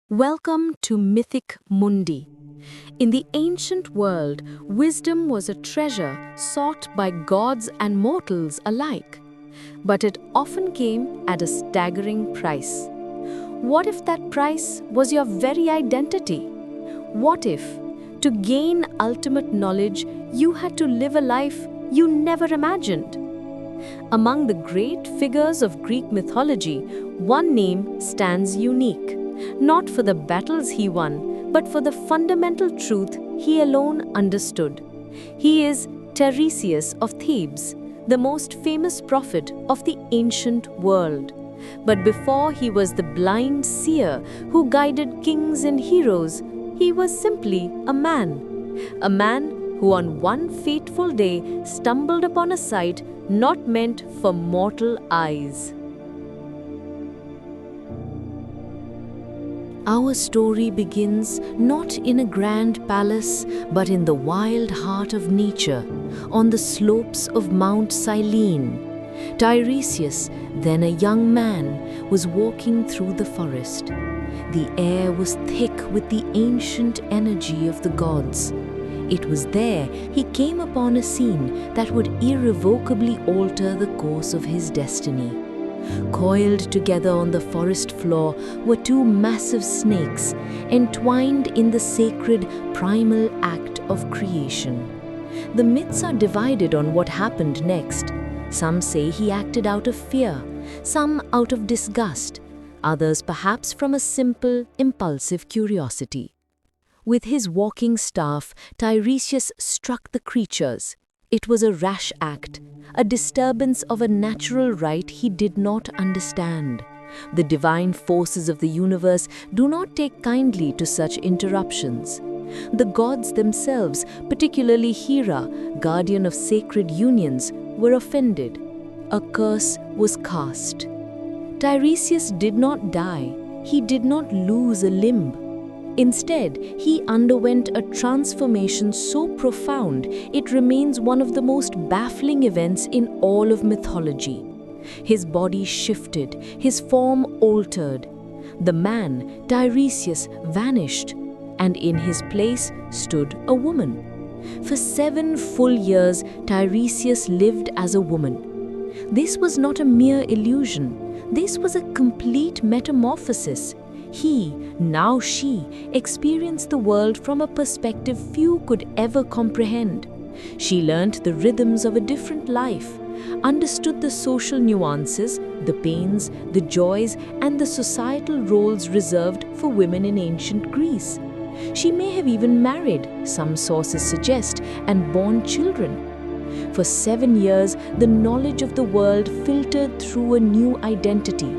Welcome to Mythic Mundi. In the ancient world, wisdom was a treasure sought by gods and mortals alike. But it often came at a staggering price. What if that price was your very identity? What if, to gain ultimate knowledge, you had to live a life you never imagined? Among the great figures of Greek mythology, one name stands unique. Not for the battles he won, but for the fundamental truth he alone understood. He is Tiresias of Thebes, the most famous prophet of the ancient world. But before he was the blind seer who guided kings and heroes, he was simply a man. A man who on one fateful day stumbled upon a sight not meant for mortal eyes. Our story begins not in a grand palace, but in the wild heart of nature, on the slopes of Mount Cyllene. Tiresias, then a young man, was walking through the forest. The air was thick with the ancient energy of the gods. It was there he came upon a scene that would irrevocably alter the course of his destiny. Coiled together on the forest floor were two massive snakes, entwined in the sacred primal act of creation. The myths are divided on what happened next. Some say he acted out of fear, some out of disgust, others perhaps from a simple, impulsive curiosity. With his walking staff, Tiresias struck the creatures. It was a rash act, a disturbance of a natural right he did not understand. The divine forces of the universe do not take kindly to such interruptions. The gods themselves, particularly Hera, guardian of sacred unions, were offended. A curse was cast. Tiresias did not die. He did not lose a limb. Instead, he underwent a transformation so profound it remains one of the most baffling events in all of mythology. His body shifted, his form altered. The man, Tiresias, vanished, and in his place stood a woman. For 7 full years, Tiresias lived as a woman. This was not a mere illusion. This was a complete metamorphosis. He, now she, experienced the world from a perspective few could ever comprehend. She learnt the rhythms of a different life, understood the social nuances, the pains, the joys, and the societal roles reserved for women in ancient Greece. She may have even married, some sources suggest, and borne children. For 7 years, the knowledge of the world filtered through a new identity.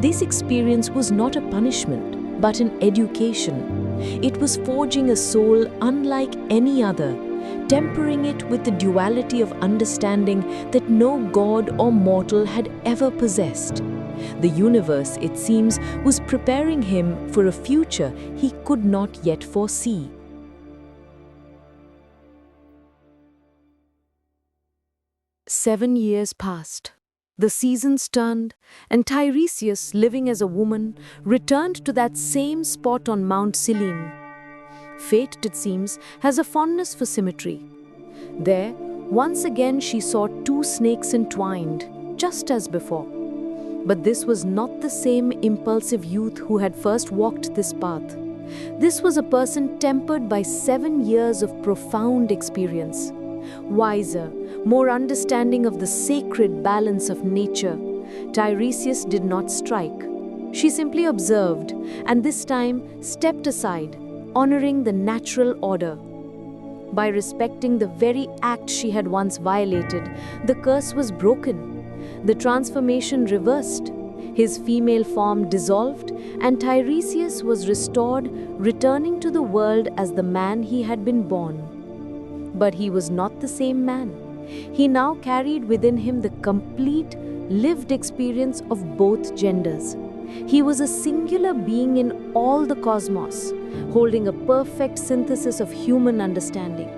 This experience was not a punishment, but an education. It was forging a soul unlike any other, tempering it with the duality of understanding that no god or mortal had ever possessed. The universe, it seems, was preparing him for a future he could not yet foresee. 7 years passed. The seasons turned, and Tiresias, living as a woman, returned to that same spot on Mount Cyllene. Fate, it seems, has a fondness for symmetry. There, once again she saw 2 snakes entwined, just as before. But this was not the same impulsive youth who had first walked this path. This was a person tempered by 7 years of profound experience. Wiser, more understanding of the sacred balance of nature, Tiresias did not strike. She simply observed, and this time stepped aside, honoring the natural order. By respecting the very act she had once violated, the curse was broken. The transformation reversed. His female form dissolved, and Tiresias was restored, returning to the world as the man he had been born. But he was not the same man. He now carried within him the complete, lived experience of both genders. He was a singular being in all the cosmos, holding a perfect synthesis of human understanding.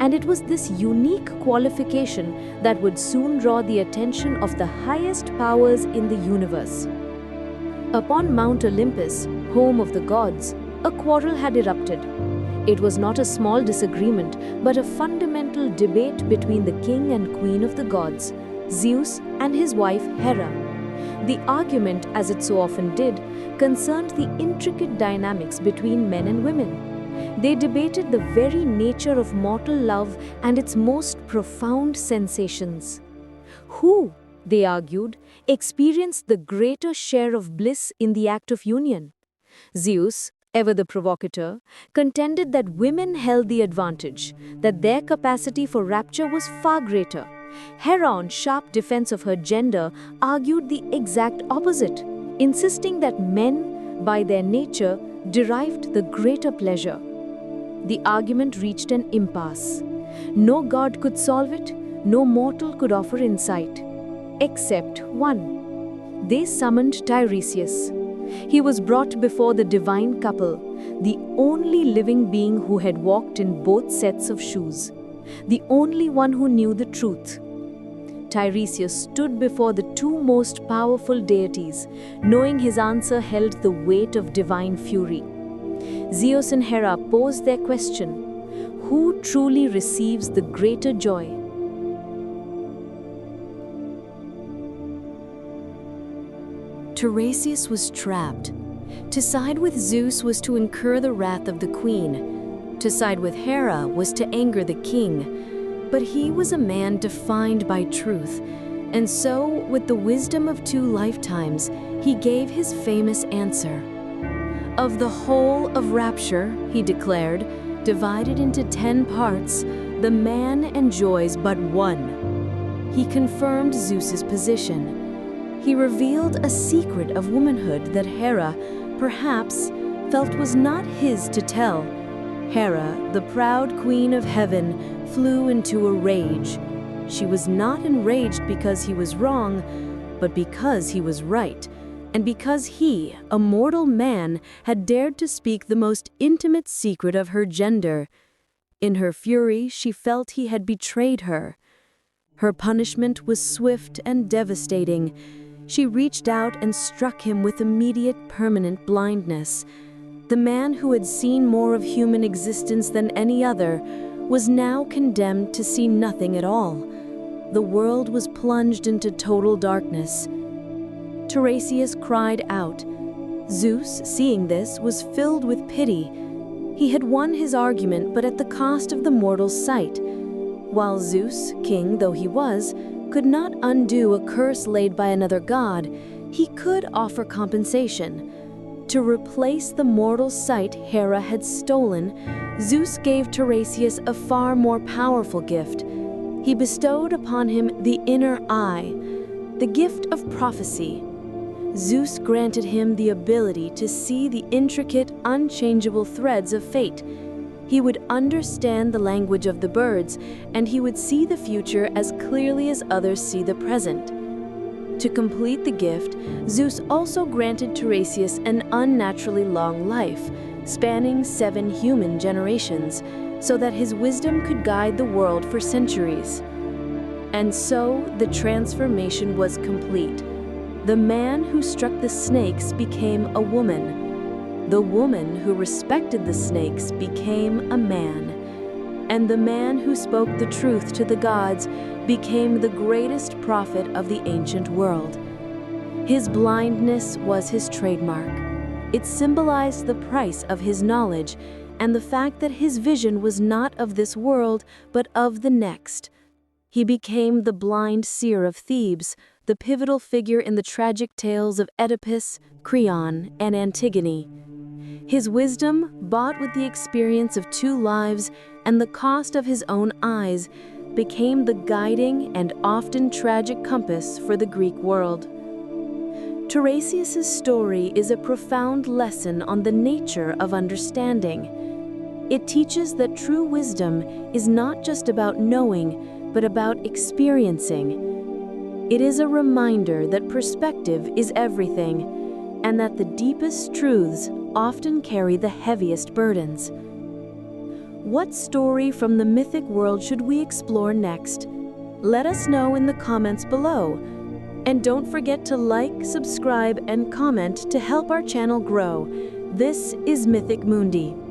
And it was this unique qualification that would soon draw the attention of the highest powers in the universe. Upon Mount Olympus, home of the gods, a quarrel had erupted. It was not a small disagreement, but a fundamental debate between the king and queen of the gods, Zeus and his wife Hera. The argument, as it so often did, concerned the intricate dynamics between men and women. They debated the very nature of mortal love and its most profound sensations. Who, they argued, experienced the greater share of bliss in the act of union? Zeus, ever the provocateur, contended that women held the advantage, that their capacity for rapture was far greater. Hera, in sharp defense of her gender, argued the exact opposite, insisting that men, by their nature, derived the greater pleasure. The argument reached an impasse. No god could solve it, no mortal could offer insight. Except one. They summoned Tiresias. He was brought before the divine couple, the only living being who had walked in both sets of shoes, the only one who knew the truth. Tiresias stood before the two most powerful deities, knowing his answer held the weight of divine fury. Zeus and Hera posed their question: who truly receives the greater joy? Tiresias was trapped. To side with Zeus was to incur the wrath of the queen. To side with Hera was to anger the king. But he was a man defined by truth, and so, with the wisdom of 2 lifetimes, he gave his famous answer. Of the whole of rapture, he declared, divided into 10 parts, the man enjoys but one. He confirmed Zeus's position. He revealed a secret of womanhood that Hera, perhaps, felt was not his to tell. Hera, the proud queen of heaven, flew into a rage. She was not enraged because he was wrong, but because he was right, and because he, a mortal man, had dared to speak the most intimate secret of her gender. In her fury, she felt he had betrayed her. Her punishment was swift and devastating. She reached out and struck him with immediate, permanent blindness. The man who had seen more of human existence than any other was now condemned to see nothing at all. The world was plunged into total darkness. Tiresias cried out. Zeus, seeing this, was filled with pity. He had won his argument, but at the cost of the mortal's sight. While Zeus, king though he was, could not undo a curse laid by another god, he could offer compensation. To replace the mortal sight Hera had stolen, Zeus gave Tiresias a far more powerful gift. He bestowed upon him the inner eye, the gift of prophecy. Zeus granted him the ability to see the intricate, unchangeable threads of fate. He would understand the language of the birds, and he would see the future as clearly as others see the present. To complete the gift, Zeus also granted Tiresias an unnaturally long life, spanning 7 human generations, so that his wisdom could guide the world for centuries. And so the transformation was complete. The man who struck the snakes became a woman. The woman who respected the snakes became a man. And the man who spoke the truth to the gods became the greatest prophet of the ancient world. His blindness was his trademark. It symbolized the price of his knowledge and the fact that his vision was not of this world, but of the next. He became the blind seer of Thebes, the pivotal figure in the tragic tales of Oedipus, Creon, and Antigone. His wisdom, bought with the experience of 2 lives and the cost of his own eyes, became the guiding and often tragic compass for the Greek world. Tiresias' story is a profound lesson on the nature of understanding. It teaches that true wisdom is not just about knowing, but about experiencing. It is a reminder that perspective is everything, and that the deepest truths often carry the heaviest burdens. What story from the mythic world should we explore next? Let us know in the comments below. And don't forget to like, subscribe, and comment to help our channel grow. This is Mythic Mundi.